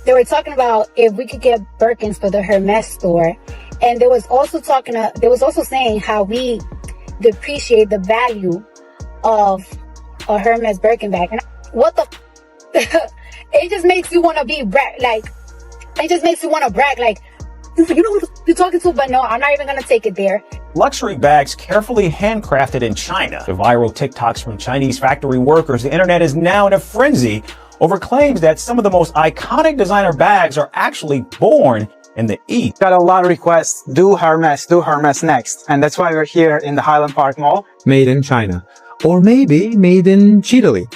they were talking about if we could get Birkins for the Hermès store. And they was also saying how we depreciate the value of a Hermès Birkin bag. And what the it just makes you want to be like, it just makes you want to brag like, you know who you're talking to, but no, I'm not even gonna take it there. Luxury bags carefully handcrafted in China. The viral TikToks from Chinese factory workers, the internet is now in a frenzy over claims that some of the most iconic designer bags are actually born in the East. Got a lot of requests, do Hermès next. And that's why we're here in the Highland Park Mall. Made in China. Or maybe made in Chile.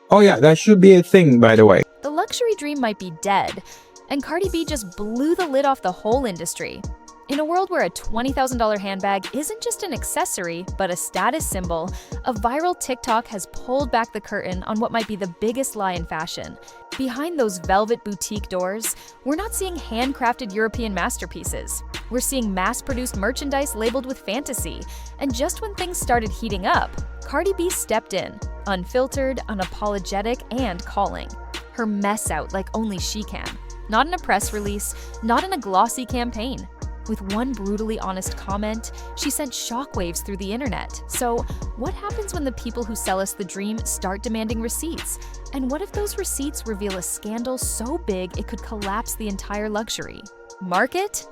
Oh yeah, that should be a thing, by the way. The luxury dream might be dead, and Cardi B just blew the lid off the whole industry. In a world where a $20,000 handbag isn't just an accessory, but a status symbol, a viral TikTok has pulled back the curtain on what might be the biggest lie in fashion. Behind those velvet boutique doors, we're not seeing handcrafted European masterpieces. We're seeing mass-produced merchandise labeled with fantasy. And just when things started heating up, Cardi B stepped in, unfiltered, unapologetic, and calling her mess out like only she can. Not in a press release, not in a glossy campaign. With one brutally honest comment, she sent shockwaves through the internet. So, what happens when the people who sell us the dream start demanding receipts? And what if those receipts reveal a scandal so big it could collapse the entire luxury market?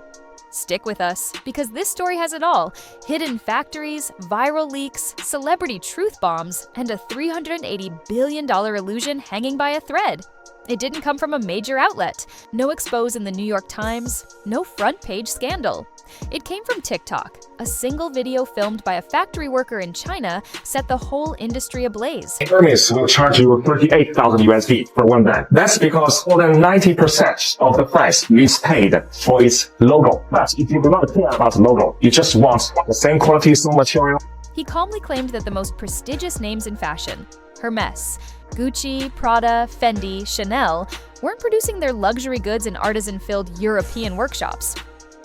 Stick with us, because this story has it all. Hidden factories, viral leaks, celebrity truth bombs, and a $380 billion illusion hanging by a thread. It didn't come from a major outlet. No expose in the New York Times, no front page scandal. It came from TikTok. A single video filmed by a factory worker in China set the whole industry ablaze. Hermès will charge you 38,000 USD for one bag. That's because more than 90% of the price is paid for its logo. But if you do not care about the logo, you just want the same quality, same material. He calmly claimed that the most prestigious names in fashion, Hermès, Gucci, Prada, Fendi, Chanel, weren't producing their luxury goods in artisan-filled European workshops.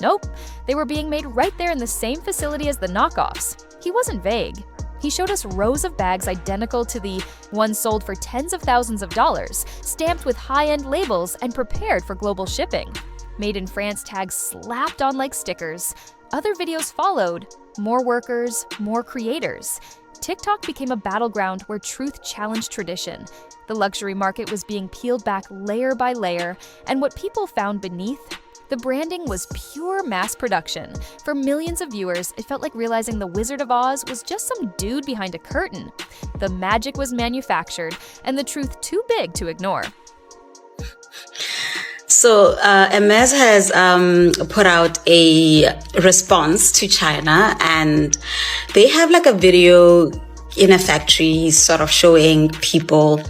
Nope, they were being made right there in the same facility as the knockoffs. He wasn't vague. He showed us rows of bags identical to the ones sold for tens of thousands of dollars, stamped with high-end labels and prepared for global shipping. Made in France tags slapped on like stickers. Other videos followed. More workers, more creators. TikTok became a battleground where truth challenged tradition. The luxury market was being peeled back layer by layer, and what people found beneath? The branding was pure mass production. For millions of viewers, it felt like realizing the Wizard of Oz was just some dude behind a curtain. The magic was manufactured, and the truth too big to ignore. So Hermès has put out a response to China, and they have like a video in a factory sort of showing people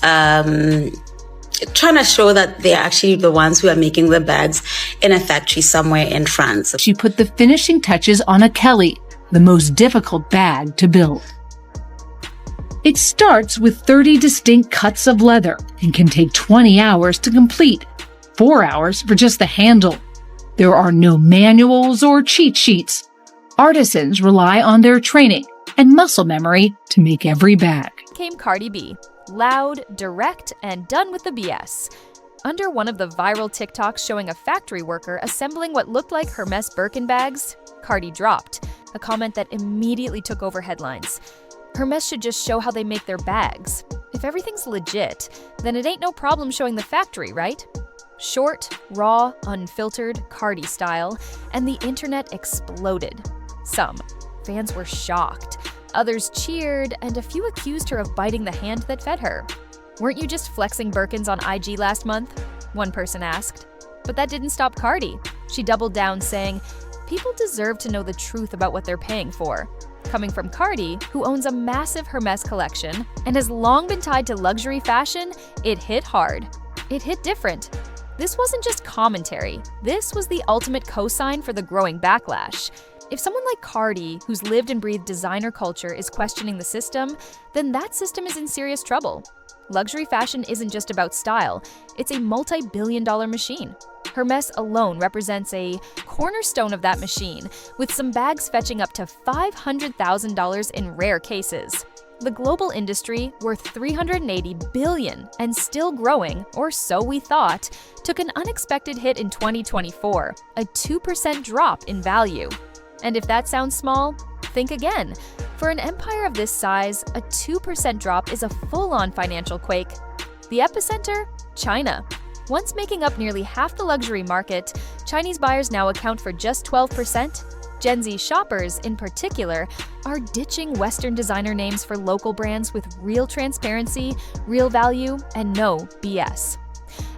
trying to show that they're actually the ones who are making the bags in a factory somewhere in France. She put the finishing touches on a Kelly, the most difficult bag to build. It starts with 30 distinct cuts of leather and can take 20 hours to complete. 4 hours for just the handle. There are no manuals or cheat sheets. Artisans rely on their training and muscle memory to make every bag. Came Cardi B. Loud, direct, and done with the BS. Under one of the viral TikToks showing a factory worker assembling what looked like Hermès Birkin bags, Cardi dropped a comment that immediately took over headlines. Hermès should just show how they make their bags. If everything's legit, then it ain't no problem showing the factory, right? Short, raw, unfiltered, Cardi style, and the internet exploded. Some fans were shocked, others cheered, and a few accused her of biting the hand that fed her. "Weren't you just flexing Birkins on IG last month?" one person asked. But that didn't stop Cardi. She doubled down, saying, "People deserve to know the truth about what they're paying for." Coming from Cardi, who owns a massive Hermès collection and has long been tied to luxury fashion, it hit hard. It hit different. This wasn't just commentary. This was the ultimate cosign for the growing backlash. If someone like Cardi, who's lived and breathed designer culture, is questioning the system, then that system is in serious trouble. Luxury fashion isn't just about style. It's a multi-billion-dollar machine. Hermès alone represents a cornerstone of that machine, with some bags fetching up to $500,000 in rare cases. The global industry, worth $380 billion and still growing, or so we thought, took an unexpected hit in 2024, a 2% drop in value. And if that sounds small, think again. For an empire of this size, a 2% drop is a full-on financial quake. The epicenter? China. Once making up nearly half the luxury market, Chinese buyers now account for just 12%. Gen Z shoppers, in particular, are ditching Western designer names for local brands with real transparency, real value, and no BS.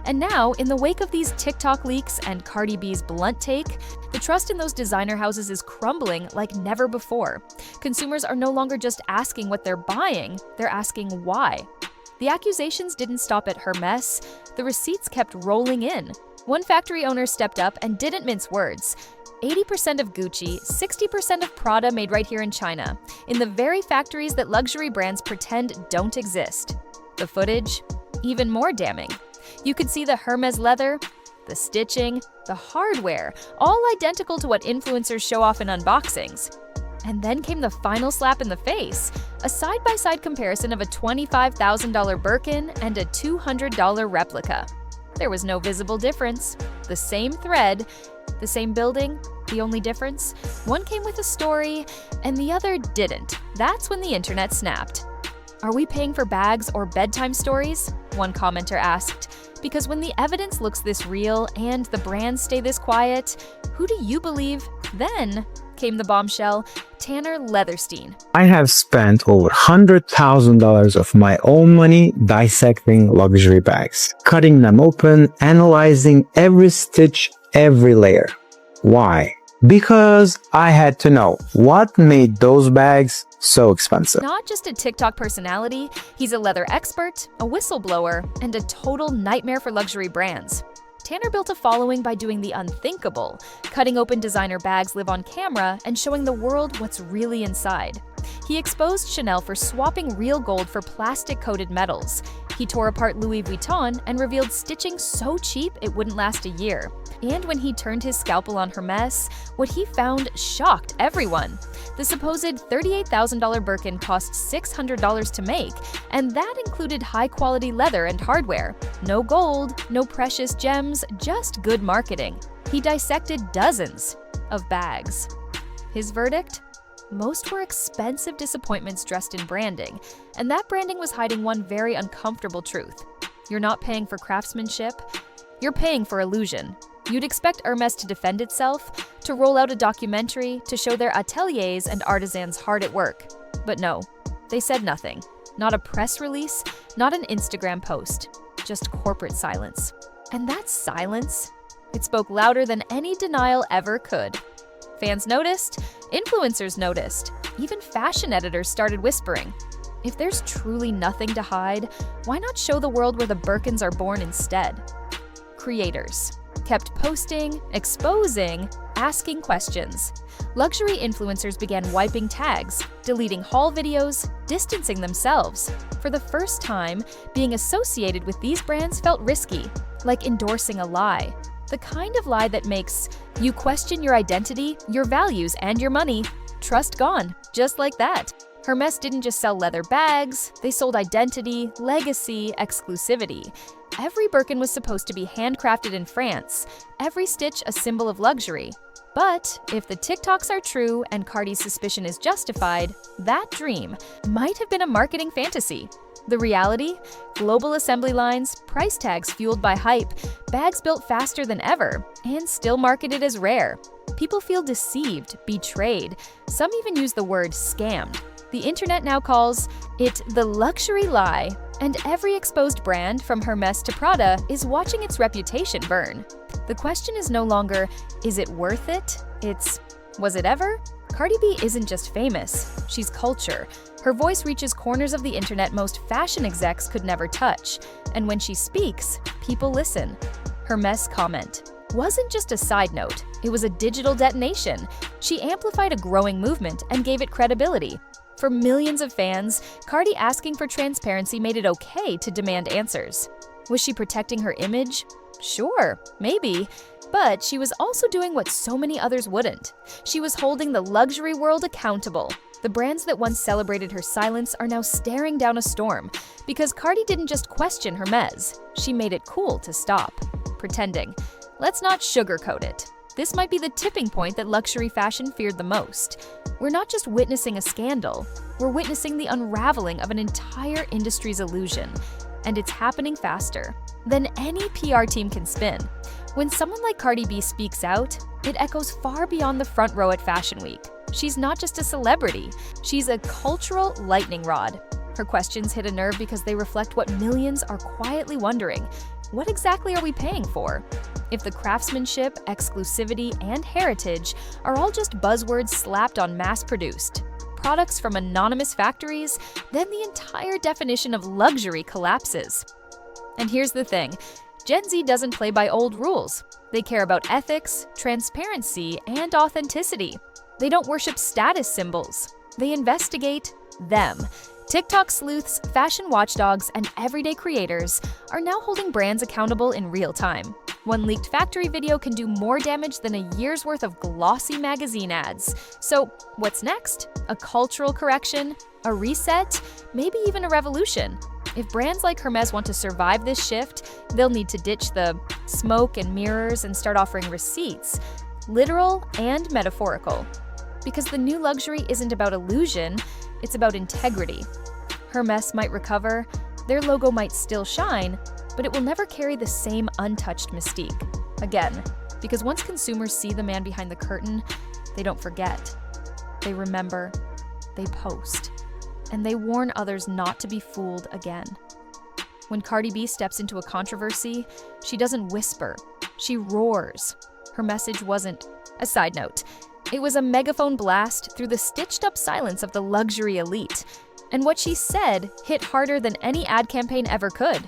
And now, in the wake of these TikTok leaks and Cardi B's blunt take, the trust in those designer houses is crumbling like never before. Consumers are no longer just asking what they're buying, they're asking why. The accusations didn't stop at Hermès, the receipts kept rolling in. One factory owner stepped up and didn't mince words. 80% of Gucci, 60% of Prada made right here in China, in the very factories that luxury brands pretend don't exist. The footage? Even more damning. You could see the Hermès leather, the stitching, the hardware, all identical to what influencers show off in unboxings. And then came the final slap in the face, a side-by-side comparison of a $25,000 Birkin and a $200 replica. There was no visible difference. The same thread, the same building, the only difference? One came with a story, and the other didn't. That's when the internet snapped. Are we paying for bags or bedtime stories? One commenter asked. Because when the evidence looks this real and the brands stay this quiet, who do you believe? Then came the bombshell, Tanner Leatherstein. I have spent over $100,000 of my own money dissecting luxury bags, cutting them open, analyzing every stitch, every layer. Why? Because I had to know what made those bags so expensive. Not just a TikTok personality, he's a leather expert, a whistleblower, and a total nightmare for luxury brands. Tanner built a following by doing the unthinkable, cutting open designer bags live on camera and showing the world what's really inside. He exposed Chanel for swapping real gold for plastic-coated metals. He tore apart Louis Vuitton and revealed stitching so cheap it wouldn't last a year. And when he turned his scalpel on Hermès, what he found shocked everyone. The supposed $38,000 Birkin cost $600 to make, and that included high-quality leather and hardware. No gold, no precious gems, just good marketing. He dissected dozens of bags. His verdict? Most were expensive disappointments dressed in branding, and that branding was hiding one very uncomfortable truth. You're not paying for craftsmanship, you're paying for illusion. You'd expect Hermès to defend itself, to roll out a documentary, to show their ateliers and artisans hard at work. But no, they said nothing. Not a press release, not an Instagram post, just corporate silence. And that silence, it spoke louder than any denial ever could. Fans noticed, influencers noticed, even fashion editors started whispering. If there's truly nothing to hide, why not show the world where the Birkins are born instead? Creators kept posting, exposing, asking questions. Luxury influencers began wiping tags, deleting haul videos, distancing themselves. For the first time, being associated with these brands felt risky, like endorsing a lie. The kind of lie that makes you question your identity, your values, and your money. Trust gone, just like that. Hermès didn't just sell leather bags, they sold identity, legacy, exclusivity. Every Birkin was supposed to be handcrafted in France, every stitch a symbol of luxury. But if the TikToks are true and Cardi's suspicion is justified, that dream might have been a marketing fantasy. The reality? Global assembly lines, price tags fueled by hype, bags built faster than ever, and still marketed as rare. People feel deceived, betrayed. Some even use the word scammed. The internet now calls it the luxury lie, and every exposed brand, from Hermès to Prada, is watching its reputation burn. The question is no longer, is it worth it? It's, was it ever? Cardi B isn't just famous, she's culture. Her voice reaches corners of the internet most fashion execs could never touch, and when she speaks, people listen. Hermès' comment wasn't just a side note, it was a digital detonation. She amplified a growing movement and gave it credibility. For millions of fans, Cardi asking for transparency made it okay to demand answers. Was she protecting her image? Sure, maybe. But she was also doing what so many others wouldn't. She was holding the luxury world accountable. The brands that once celebrated her silence are now staring down a storm because Cardi didn't just question Hermès, she made it cool to stop pretending. Let's not sugarcoat it. This might be the tipping point that luxury fashion feared the most. We're not just witnessing a scandal, we're witnessing the unraveling of an entire industry's illusion. And it's happening faster than any PR team can spin. When someone like Cardi B speaks out, it echoes far beyond the front row at Fashion Week. She's not just a celebrity, she's a cultural lightning rod. Her questions hit a nerve because they reflect what millions are quietly wondering. What exactly are we paying for? If the craftsmanship, exclusivity, and heritage are all just buzzwords slapped on mass-produced products from anonymous factories, then the entire definition of luxury collapses. And here's the thing, Gen Z doesn't play by old rules. They care about ethics, transparency, and authenticity. They don't worship status symbols. They investigate them. TikTok sleuths, fashion watchdogs, and everyday creators are now holding brands accountable in real time. One leaked factory video can do more damage than a year's worth of glossy magazine ads. So, what's next? A cultural correction? A reset? Maybe even a revolution? If brands like Hermès want to survive this shift, they'll need to ditch the smoke and mirrors and start offering receipts, literal and metaphorical. Because the new luxury isn't about illusion, it's about integrity. Hermès might recover, their logo might still shine, but it will never carry the same untouched mystique. Again, because once consumers see the man behind the curtain, they don't forget. They remember, they post, and they warn others not to be fooled again. When Cardi B steps into a controversy, she doesn't whisper, she roars. Her message wasn't a side note. It was a megaphone blast through the stitched-up silence of the luxury elite. And what she said hit harder than any ad campaign ever could.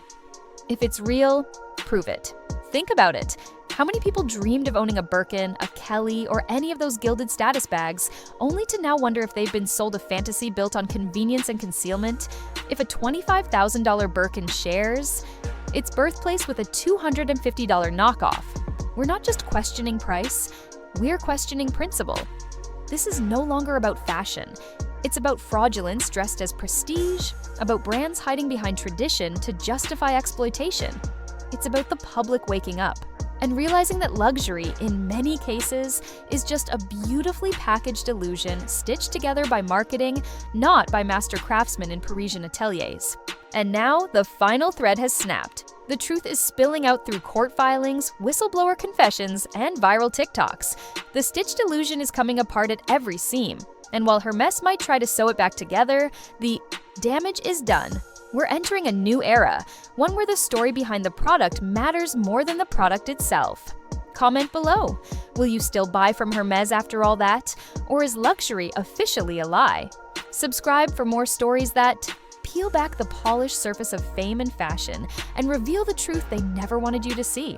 If it's real, prove it. Think about it. How many people dreamed of owning a Birkin, a Kelly, or any of those gilded status bags, only to now wonder if they've been sold a fantasy built on convenience and concealment? If a $25,000 Birkin shares its birthplace with a $250 knockoff, we're not just questioning price, we're questioning principle. This is no longer about fashion. It's about fraudulence dressed as prestige, about brands hiding behind tradition to justify exploitation. It's about the public waking up and realizing that luxury, in many cases, is just a beautifully packaged illusion stitched together by marketing, not by master craftsmen in Parisian ateliers. And now, the final thread has snapped. The truth is spilling out through court filings, whistleblower confessions, and viral TikToks. The stitched illusion is coming apart at every seam. And while Hermès might try to sew it back together, the damage is done. We're entering a new era, one where the story behind the product matters more than the product itself. Comment below. Will you still buy from Hermès after all that? Or is luxury officially a lie? Subscribe for more stories that peel back the polished surface of fame and fashion and reveal the truth they never wanted you to see.